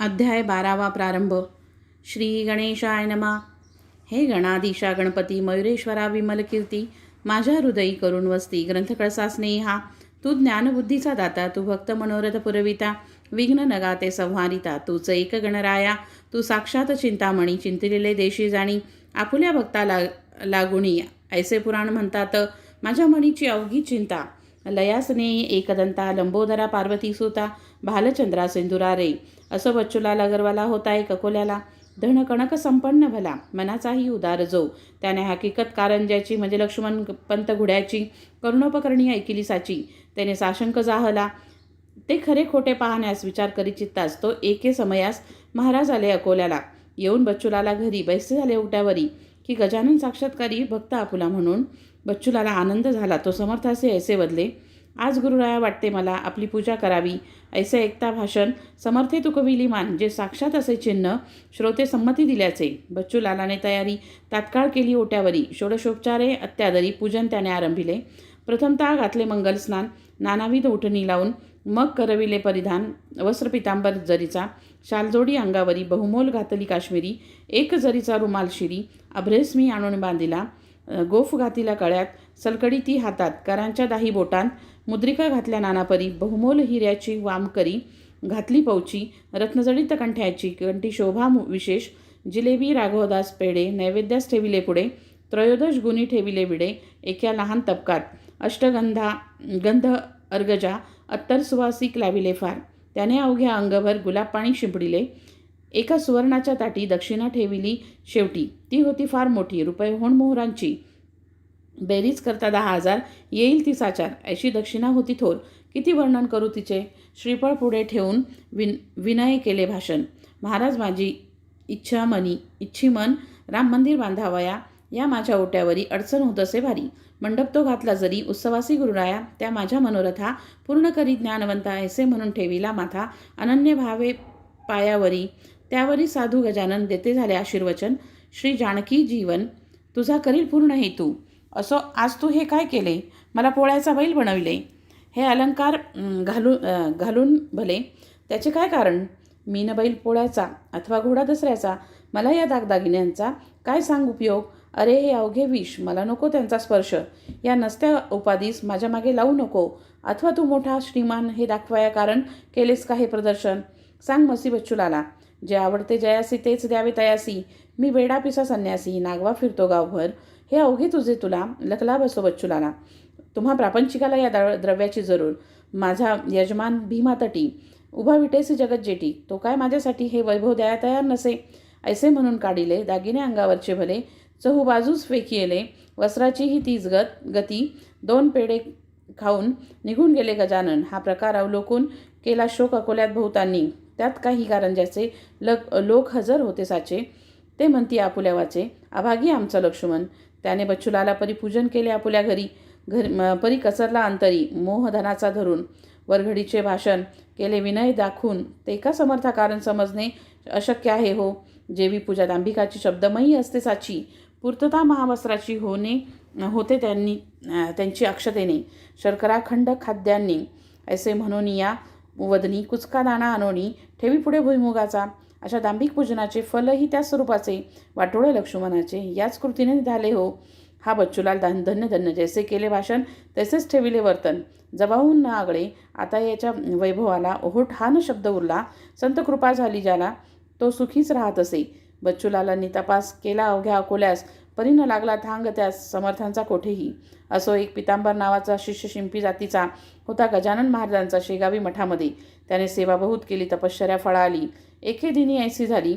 अध्याय 12 प्रारंभ. श्री गणेशाय नमः. हे गणाधीशा गणपती, मयुरेश्वरा विमलकीर्ती, माझ्या हृदयी करून वसती, ग्रंथकळसा स्नेहा, तू ज्ञानबुद्धीचा दाता, तू भक्त मनोरथ पुरविता, विघ्न नगाते संहारिता, तूच एक गणराया, तू साक्षात चिंतामणी, चिंतिलेले देशी जाणी, आपुल्या भक्ता लागुणी. ऐसे पुराण म्हणतात, माझ्या मणीची अवघी चिंता, लयासनेयी एकदंता, लंबोदरा पार्वती सुता, भालचंद्रा सिंधुरा रे. असं बच्चूलाल गर्वाला होता एक अकोल्याला, धन कणक संपन्न भला, मनाचाही उदार जो. त्याने हकीकत कारंज्याची म्हणजे लक्ष्मण पंत घोड्याची करुणोपकरणी ऐकिली साची. त्याने साशंक जाहला, ते खरे खोटे पाहण्यास विचार करी चित्तास तो एके समयास महाराज आले अकोल्याला. येऊन बच्चूलाला घरी बैसे झाले उट्यावरी, की गजानन साक्षात्कारी भक्त आपुला म्हणून. बच्चूलाला आनंद झाला, तो समर्थासे ऐसे बदले, आज गुरुराया वाटते मला आपली पूजा करावी. ऐसे ऐकता भाषण समर्थे तुकविली मान, जे साक्षात असे चिन्ह श्रोते संमती दिल्याचे. बच्चूलालाने तयारी तात्काळ केली ओट्यावरी, षोडशोपचारे अत्यादरी पूजन त्याने आरंभिले. प्रथमतः घातले मंगल स्नान, नानाविध उठणी लावून, मग करविले परिधान वस्त्र पितांबर जरीचा, शालजोडी अंगावरी, बहुमोल घातली काश्मीरी, एक जरीचा रुमाल शिरी, अभ्रेसमी आणून बांधिला, गोफ घातिला कळ्यात, सलकडी ती हातात, करांच्या दाही बोटांत, मुद्रिका घातल्या नानापरी, बहुमोल हिऱ्याची वामकरी घातली पौची, रत्नजडित कंठ्याची कंठी शोभा विशेष, जिलेबी राघवदास पेढे नैवेद्यास ठेविले पुढे, त्रयोदश गुणी ठेविले विडे, एका लहान तपकात, गंध अर्गजा अत्तर सुवासिक लाविले फार. त्याने अवघ्या अंगभर गुलाब पाणी शिंपडिले. एका सुवर्णाच्या ताटी दक्षिणा ठेविली शेवटी, ती होती फार मोठी, रुपये होण मोहरांची. बेरीज करता 10,000 येईल ती साचार, अशी दक्षिणा होती थोर. किती वर्णन करू तिचे. श्रीफळ पुढे ठेवून विनय केले भाषण. महाराज, माझी इच्छी मन राम मंदिर बांधावया, या माझ्या ओट्यावरी अडचण होत असे भारी. मंडप तो घातला जरी, उत्सवासी गुरुराया, त्या माझ्या मनोरथा पूर्ण करी ज्ञानवंता. ऐसे म्हणून ठेविला माथा अनन्य भावे पायावरी, त्यावरी साधू गजानन देते झाले आशीर्वचन. श्री जानकी जीवन तुझा करील पूर्ण हेतू. असो आज तू हे काय केले, मला पोळ्याचा बैल बनविले. हे अलंकार घालून भले, त्याचे काय कारण. मीन बैल पोळ्याचा अथवा घोडा दसऱ्याचा, मला या दागदागिन्यांचा काय सांग उपयोग. अरे हे अवघे विष, मला नको त्यांचा स्पर्श. या नसत्या उपाधीस माझ्या मागे लावू नको. अथवा तू मोठा श्रीमान हे दाखवाया कारण केलेस का हे प्रदर्शन. सांग मसी बच्चूलाला, जे आवडते जयासी तेच द्यावे तयासी. मी वेडा पिसा संन्यासी, नागवा फिरतो गावभर. हे अवघे तुझे तुला लखला बसो बच्चूलाला. तुम्हा प्रापंचिकाला या द्रव्याची जरूर. माझा यजमान भीमातटी उभा विटेसी जगत जेटी, तो काय माझ्यासाठी हे वैभव द्याया तयार नसे. ऐसे म्हणून काढिले दागिने अंगावरचे भले, चहू बाजूस फेकिले, वस्त्राचीही तीच गती. 2 पेढे खाऊन निघून गेले गजानन. हा प्रकार अवलोकून केला शोक अकोल्यात बहुतांनी. त्यात काही कारंज्याचे लोक हजर होते साचे, ते म्हणती आपुल्या वाचे, अभागी आमचा लक्ष्मण. त्याने बच्चूलाला परी पूजन केले आपुल्या घरी परी कचरला अंतरी, मोहधनाचा धरून. वरघडीचे भाषण केले विनय दाखवून, ते का समर्था कारण समजणे अशक्य आहे हो. जेवी पूजा दांभिकाची शब्दमयी असते साची, पूर्तता महावस्त्राची होते त्यांची अक्षतेने, शर्कराखंड खाद्यांनी. ऐसे म्हणून या वदनी कुचका दाणा आणोनी, ठेवी पुढे भुईमुगाचा. अशा दांभिक पूजनाचे फलही त्याच स्वरूपाचे, वाटोळे लक्ष्मणाचे, याच कृतीने झाले हो. हा बच्चूलाल धन्य धन्य, जैसे केले भाषण तसेच ठेविले वर्तन. जबाहून न आगळे आता याच्या वैभवाला, ओहोट हा न शब्द उरला. संत कृपा झाली ज्याला, तो सुखीच राहत असे. बच्चूलालांनी तपास केला अवघ्या अकोल्यास, परी न लागला थांग त्यास समर्थांचा कोठेही. असो एक पितांबर नावाचा शिष्य शिंपी जातीचा होता गजानन महाराजांचा शेगावी मठामध्ये. त्याने सेवा बहुत केली, तपश्चर्या फळाली. एके दिनी ऐसी झाली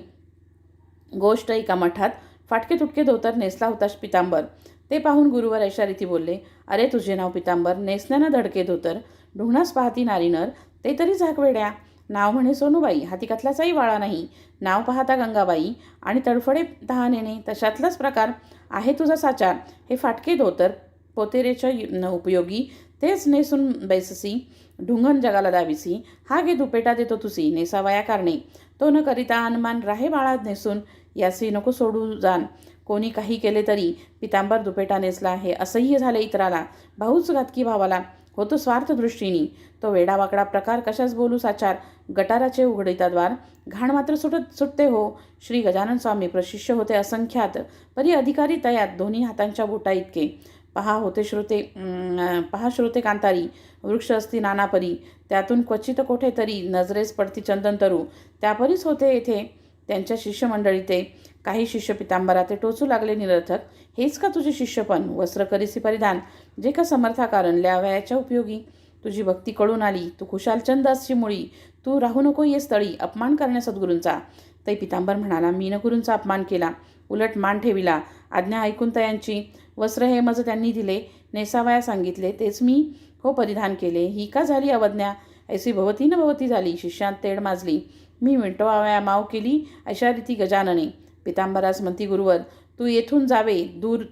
गोष्ट, एका मठात फाटके तुटके धोतर नेसला होता पितांबर. ते पाहून गुरुवर ऐशा रीती बोलले, अरे तुझे नाव पितांबर, नेसण्यानं धडके धोतर, ढुंगणास पाहती नारीनर, ते तरी झाकवेड्या. नाव म्हणे सोनूबाई, हाती कथलाचाही वाळा नाही. नाव पाहता गंगाबाई, आणि तडफडे तहानेने, तशातलाच प्रकार आहे तुझा साचार. हे फाटके धोतर पोतेरेच्या उपयोगी, तेच नेसून बैससी, ढुंगण जगाला दाविसी. हा घे दुपेटा देतो तुसी, नेसावया कारणे. तो न करिता अनमान राहे बाळा नेसून, यासी नको सोडू जाण. कोणी काही केले तरी पितांबर दुपेटा नेसला हे असह्य झाले इतराला. भाऊच घातकी भावाला. होतो स्वार्थदृष्टीने. तो वेडावाकडा प्रकार कशाच बोलू साचार. गटाराचे उघडिता द्वार घाण मात्र सुटते हो. श्री गजानन स्वामी प्रशिष्य होते असंख्यात, परी अधिकारी तयात दोन्ही हातांच्या बोटा इतके. पहा श्रोते कांतारी, वृक्ष असती नानापरी, त्यातून क्वचित कोठे तरी नजरेस पडती चंदनतरू, त्यापरीच होते येथे त्यांच्या शिष्यमंडळी ते. काही शिष्य पितांबरा ते टोचू लागले निरर्थक. हेच का तुझे शिष्यपण, वस्त्र करीसी परिधान, जे का समर्थाकारण ल्यावयाच्या उपयोगी. तुझी भक्ती कळून आली, तू खुशाल चंद असची मुळी, तू राहू नको ये स्थळी अपमान करण्या सद्गुरूंचा. तै पितांबर म्हणाला, मी न गुरूंचा अपमान केला, उलट मान ठेविला. आज्ञा ऐकून तयांची वस्त्र हे मज त्यांनी दिले, नेसावया सांगितले, तेच मी हो परिधान केले. ही का झाली अवज्ञा, ऐसी भवती न भवती झाली. शिष्यांत तेढ माजली, मी मिटवावया माव केली अशा रीती गजानने. पितांबरास म्हणती गुरुवर, तू येथून जावे दूर,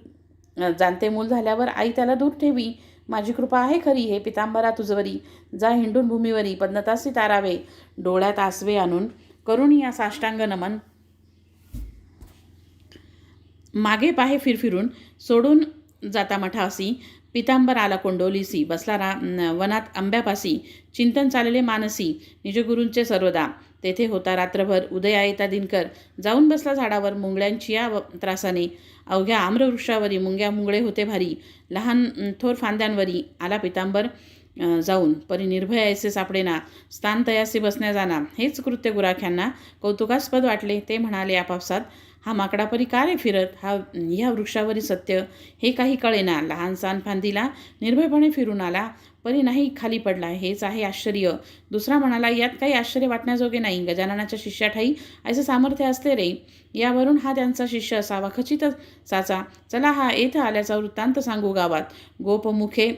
जाणते मूल झाल्यावर आई त्याला दूर ठेवी. माझी कृपा आहे खरी हे पितांबरा तुझवरी, जा हिंडून भूमीवरी पद्मतासी तारावे. डोळ्यात आसवे आणून करून या साष्टांग नमन, मागे पाहे फिरफिरून सोडून जाता मठासी. पितांबर आला कोंडोलीसी, बसला वनात आंब्यापासी. चिंतन चालले मानसी निजगुरूंचे सर्वदा. तेथे होता रात्रभर उदया येता दिनकर, जाऊन बसला झाडावर मुंगळ्यांची या त्रासाने. अवघ्या आम्रवृक्षावरी मुंग्या मुंगळे होते भारी, लहान थोर फांद्यांवरी. आला पितांबर जाऊन, परी निर्भय ऐसे सापडेना, स्थान तयासे बसण्या जाना. हेच कृत्य गुराख्यांना कौतुकास्पद वाटले. ते म्हणाले आपापसात, हा माकडा परी का रे फिरत, ह्या वृक्षावरी सत्य हे काही कळेना. लहान सान फांदीला निर्भयपणे फिरून आला, परी नाही खाली पडला. हेच आहे आश्चर्य. दुसरा म्हणाला, यात काही आश्चर्य वाटण्याजोगे नाही. गजाननाच्या शिष्याठाई ऐसे सामर्थ्य असते रे. यावरून हा त्यांचा शिष्य असावा खचित साचा. चला हा येथे आल्याचा वृत्तांत सांगू गावात. गोपमुखे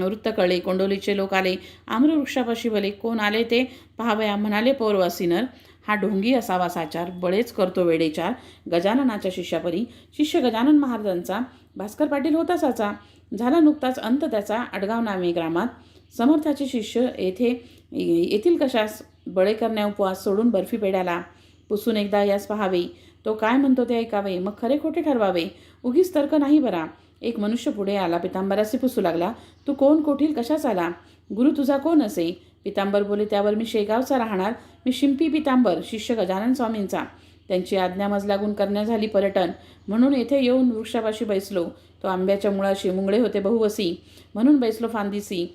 वृत्त कळले, कोंडोलीचे लोक आले, आम्रवृक्षापाशी भले. कोण आले ते पाहावया, म्हणाले पौरवासीनर. हा ढोंगी असावा साचार, बळेच करतो वेडेचार. गजाननाच्या शिष्यापरी शिष्य गजानन महाराजांचा भास्कर पाटील होता साचा. झाला नुकताच अंत त्याचा अडगाव नामे ग्रामात. समर्थाचे शिष्य येथील कशास, बळे करण्या उपवास सोडून बर्फी पेड्याला. पुसून एकदा यास पहावे, तो काय म्हणतो ते ऐकावे, मग खरे खोटे ठरवावे. उगीच तर्क नाही बरा. एक मनुष्य पुढे आला, पितांबरासी पुसू लागला, तू कोण, कोठील, कशाच आला, गुरु तुझा कोण असे. पितांबर बोले, त्यावर मी शेगावचा राहणार, मी शिंपी पितांबर, शिष्य गजानन स्वामींचा. त्यांची आज्ञा मज लागून करण्या झाली पर्यटन, म्हणून येथे येऊन वृक्षापाशी बैसलो. तो आंब्याच्या मुळाशी मुंगळे होते बहुवसी, म्हणून बैसलो फांदीसी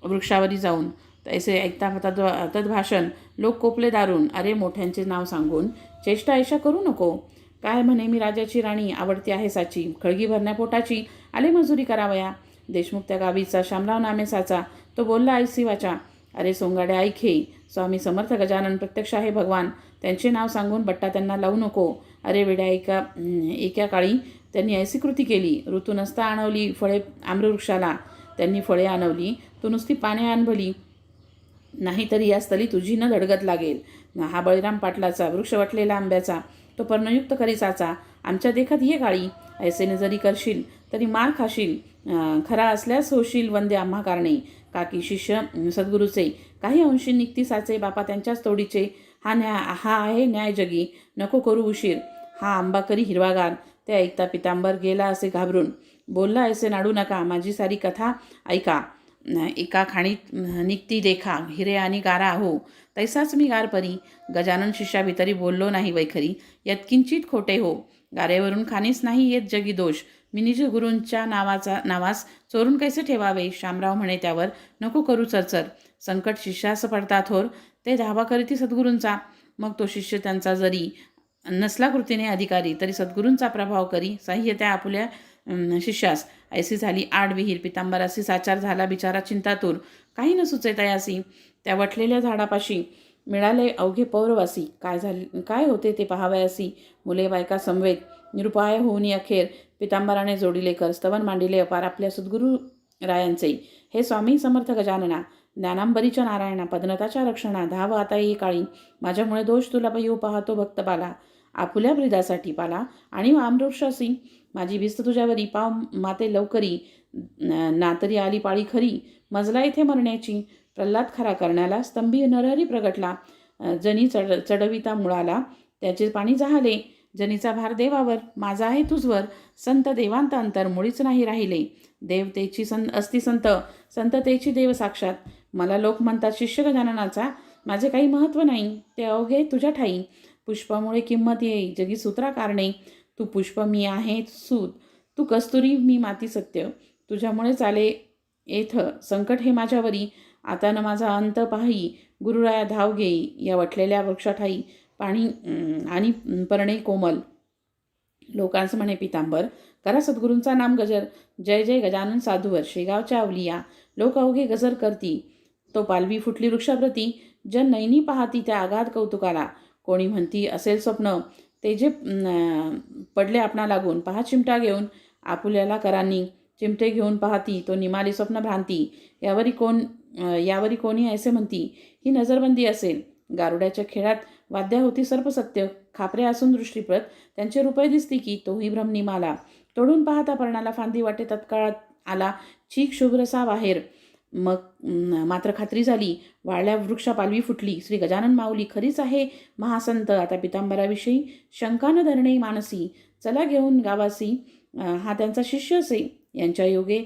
वृक्षावरी जाऊन. तैसे ऐकता तद्भाषण लोक कोपले दारून. अरे मोठ्यांचे नाव सांगून चेष्टा ऐशा करू नको. काय म्हणे, मी राजाची राणी आवडती आहे साची, खळगी भरण्या पोटाची आले मजुरी करावया. देशमुख त्या गावीचा शामराव नामे साचा, तो बोलला ऐसी वाचा. अरे सोंगाड्या ऐखे, स्वामी समर्थ गजानन प्रत्यक्ष आहे भगवान. त्यांचे नाव सांगून बट्टा त्यांना लावू नको. अरे वेड्या, एका काळी त्यांनी ऐसी कृती केली. ऋतू नसता आणवली फळे आम्रवृक्षाला, त्यांनी फळे आणवली, तू नुसती पाने आणभली. नाहीतरी या स्थली तुझी न धडगत लागेल. हा बळीराम पाटलाचा वृक्ष वटलेला आंब्याचा, तो पर्णयुक्त करीसाचा. आमच्या देखत ये काळी, ऐसेने जरी करशील तरी मार खाशील. खरा असल्यास होशील वंदे आम्हा कारणे. काकी शिष्य सद्गुरूचे, काही अंशी निघती साचे, बापा त्यांच्याच तोडीचे. हा आहे न्याय जगी, नको करू उशीर. हा आंबा करी हिरवागार. ते ऐकता पितांबर गेला असे घाबरून. बोलला, ऐसे नाडू नका, माझी सारी कथा ऐका. एका खाणीत निघती देखा, हिरे आणि गारा हो, तैसाच मी गार परी. गजानन शिष्याभितरी बोललो नाही वैखरी, यात किंचित खोटे हो. गारेवरून खाणीस नाही येत जगी दोष, मी निज गुरूंच्या नावास चोरून कैसे ठेवावे. शामराव म्हणे त्यावर, नको करू चरचर. संकट शिष्यास पडता थोर, ते धावा करीती सद्गुरूंचा. मग तो शिष्य त्यांचा जरी नसला कृतीने अधिकारी, तरी सद्गुरूंचा प्रभाव करी साह्य त्या आपुल्या शिष्यास. ऐसी झाली आड विहीर, पितांबरासी साचार झाला बिचारा चिंतातूर. काही न सुचे तयासी, त्या वटलेल्या झाडापाशी मिळाले अवघे पौरवासी. काय होते ते पाहावयासी, मुले बायका समवेत निरुपाय होऊनी अखेर. पितांबराने जोडिले कर, स्तवन मांडिले अपार आपल्या सद्गुरू रायांचे. हे स्वामी समर्थ गजानना, ज्ञानांबरीच्या नारायणा, पद्मताच्या रक्षणा, धाव आता ये काळी. माझ्यामुळे दोष तुला येऊ पाहतो भक्त बाला, आपुल्या ब्रिदासाठी पाला आणि आम्रवृक्षासी. माझी भिस्त तुझ्यावरी, पाव माते लवकरी. नातरी आली पाळी खरी, मजला इथे मरण्याची. प्रल्हाद खरा करण्याला, स्तंभी नरहरी प्रगटला. जनी चढविता मुळाला, त्याचे पाणी जहाले. जनीचा भार देवावर, माझा आहे तुझवर. संत देवांत अंतर मुळीच नाही राहिले. देवतेची असती संत, संततेची देव साक्षात. मला लोक म्हणतात शिष्य गजाननाचा, माझे काही महत्त्व नाही, ते अवघे तुझ्या ठाई. पुष्पामुळे किंमत येई जगी सूत्रा कारणे. तू पुष्प मी आहे सूत, तू कस्तुरी मी माती सत्य. तुझ्यामुळे चाले येथ संकट हे माझ्यावरी. आता न माझा अंत पाही, गुरुराया धाव घेई. या वटलेल्या वृक्षाठाई पाणी आणि पर्णे कोमल. लोकांस म्हणे पितांबर, करा सद्गुरूंचा नाम गजर. जय जय गजानन साधूवर, शेगावच्या अवलिया. लोक अवघे गजर करती, तो पालवी फुटली वृक्षाप्रती. जन नैनी पाहती त्या अगाध कौतुकाला. कोणी म्हणती असेल स्वप्न, ते जे पडले आपणा लागून. पहा चिमटा घेऊन आपुल्याला करांनी, चिमटे घेऊन पाहती तो निमाली स्वप्न भ्रांती. यावरी कोणी ऐसे म्हणती, ही नजरबंदी असेल. गारुड्याच्या खेळात वाद्या होती सर्पसत्य. खापरे असून दृष्टीप्रत त्यांचे रुपये दिसती की, तोही भ्रम निमाला. तोडून पाहता पर्णाला फांदी वाटे तत्काळात आला चीक शुभ्रसा बाहेर. मग मात्र खात्री झाली, वाळल्या वृक्षा पालवी फुटली. श्री गजानन माऊली खरीच आहे महासंत. आता पितांबराविषयी शंका न धरणे मानसी. चला घेऊन गावासी, हा त्यांचा शिष्य असे. यांच्या योगे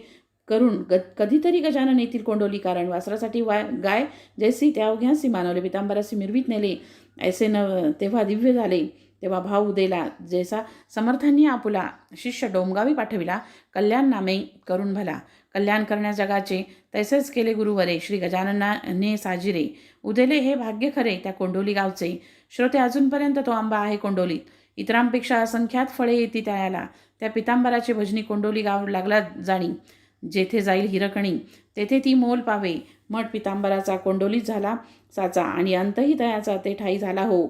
करून कधीतरी गजानन येथील कोंडोली. कारण वासरासाठी गाय जैसी त्या अवघ्यासी मानवले. पितांबरासी मिरवीत नेले, ऐसे न तेव्हा दिव्य झाले. तेव्हा भाव उदेला जैसा समर्थांनी आपुला. शिष्य डोमगावी पाठविला, कल्याण नामे करून भला. कल्याण करण्या जगाचे तैसेच केले गुरुवरे. श्री गजाननाने साजिरे, उदेले हे भाग्य खरे त्या कोंडोली गावचे. श्रोते, अजूनपर्यंत तो आंबा आहे कोंडोलीत. इतरांपेक्षा असंख्यात फळे येती त्याला. त्या पितांबराचे भजनी कोंडोली गाव लागला जाणी. जेथे जाईल हिरकणी, तेथे ती मोल पावे. मठ पितांबराचा कोंडोलीत झाला साचा, आणि अंतही तयाचा ते ठाई झाला हो.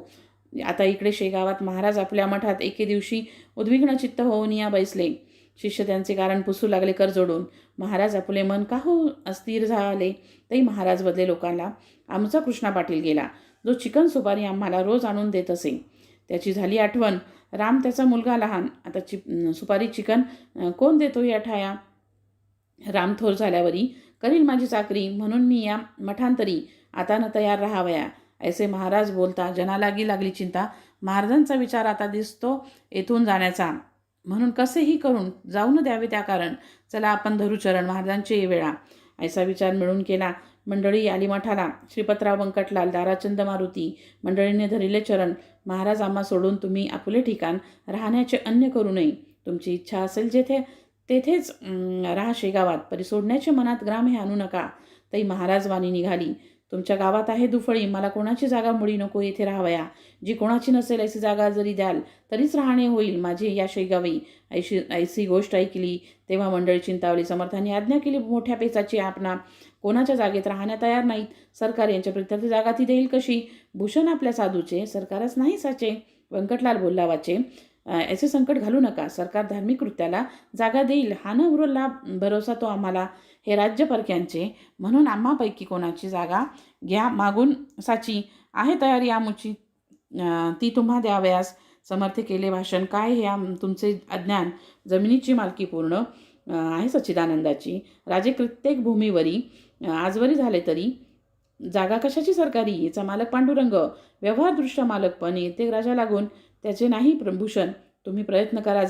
आता इकडे शेगावात महाराज आपल्या मठात एके दिवशी उद्विग्न चित्त होऊन या बैसले. शिष्य त्यांचे कारण पुसू लागले कर जोडून. महाराज आपले मन का हो अस्थिर झाले. तरी महाराज बदले लोकांना. आमचा कृष्णा पाटील गेला, जो चिकन सुपारी आम्हाला रोज आणून देत असे. त्याची झाली आठवण. राम त्याचा मुलगा लहान, आता सुपारी चिकन कोण देतो या ठाया. राम थोर झाल्यावरी करील माझी चाकरी, म्हणून मी या मठांतरी आता न तयार राहावया. ऐसे महाराज बोलता जनालागी लागली चिंता. महाराजांचा विचार आता दिसतो येथून जाण्याचा, म्हणून कसेही करून जाऊ न द्यावे त्या कारण. चला आपण धरू चरण महाराजांचे वेळा. ऐसा विचार मिळून केला. मंडळी आली मठाला. श्रीपतराव व्यंकटलाल, दाराचंद मारुती मंडळीने धरिले चरण. महाराज आम्हा सोडून तुम्ही आपुले ठिकाण राहण्याचे अन्य करू नये. तुमची इच्छा असेल जेथे तेथेच राहा शेगावात. परी सोडण्याचे मनात ग्राम हे आणू नका. तई महाराज वाणी निघाली. तुमच्या गावात आहे दुफळी, मला कोणाची जागा मुळी नको येथे राहावया. जी कोणाची नसेल ऐसी जागा जरी द्याल तरीच राहणे होईल माझे या शेगावी. ऐसी गोष्ट ऐकली तेव्हा मंडळी चिंतावली. समर्थांनी आज्ञा केली मोठ्या पेचाची, आपणा कोणाच्या जागेत राहण्या तयार नाहीत. सरकार यांच्या प्रित्यर्थ जागा ती देईल कशी. भूषण आपल्या साधूचे, सरकारच नाही साचे. व्यंकटलाल बोलला वाचे, ऐसे संकट घालू नका. सरकार धार्मिक कृत्याला जागा देईल, हा न उरला भरोसा तो आम्हाला. हे राज्य परक्यांचे, म्हणून आम्हापैकी कोणाची जागा घ्या मागून साची. आहे तयारी आमुची, ती तुम्हा द्यावयास. समर्थ केले भाषण, काय हे तुमचे अज्ञान. जमिनीची मालकी पूर्ण आहे सच्चिदानंदाची. राजे प्रत्येक भूमीवरी आजवरी झाले तरी जागा कशाची सरकारी. याचा मालक पांडुरंग, व्यवहारदृष्ट्या मालक पण येते राजा लागून. त्याचे नाही भूषण. तुम्ही प्रयत्न करा,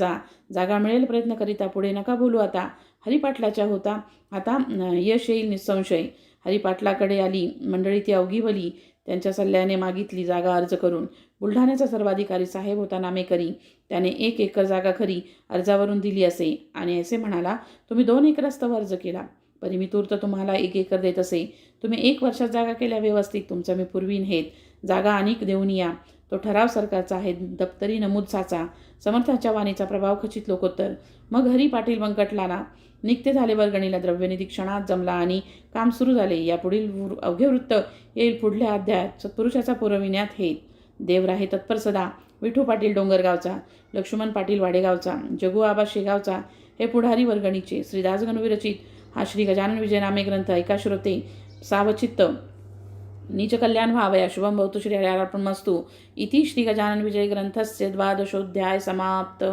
जागा मिळेल प्रयत्न करिता. पुढे नका बोलू आता. हरिपाटलाच्या होता आता यश येईल निसंशय. हरिपाटलाकडे आली मंडळी ती अवघी भली. त्यांच्या सल्ल्याने मागितली जागा अर्ज करून. बुलढाण्याचा सर्वाधिकारी साहेब होता नामेकरी. त्याने 1 एकर जागा खरी अर्जावरून दिली असे, आणि असे म्हणाला, तुम्ही 2 एकरास्तव अर्ज केला, परी मी तूर्त तुम्हाला 1 एकर देत असे. तुम्ही 1 वर्षात जागा केल्या व्यवस्थित, तुमचा मी पूर्वीन हेत. जागा अनेक देऊन या. तो ठराव सरकारचा आहे, दप्तरी नमूद साचा. समर्थाच्या वाणीचा प्रभाव खचित लोकोत्तर. मग हरी पाटील व्यंकटलाला निघते झाले वर्गणीला. द्रव्यनिधी क्षणात जमला आणि काम सुरू झाले. यापुढील अवघे वृत्त येईल पुढल्या अध्यायात. सत्पुरुषाचा पुरविण्यात हे देव राहे तत्पर सदा. विठू पाटील डोंगरगावचा, लक्ष्मण पाटील वाडेगावचा, जगू आबा शेगावचा हे पुढारी वर्गणीचे. श्रीदास गणविरचित हा श्री गजानन विजय नामे ग्रंथ ऐका श्रोते सावचित्त. नीच कल्याण व्हावया. शुभम भवतु श्री हरिहरार्पणमस्तु. इति श्री गजानन विजय ग्रंथस्य 12ोऽध्याय समाप्त.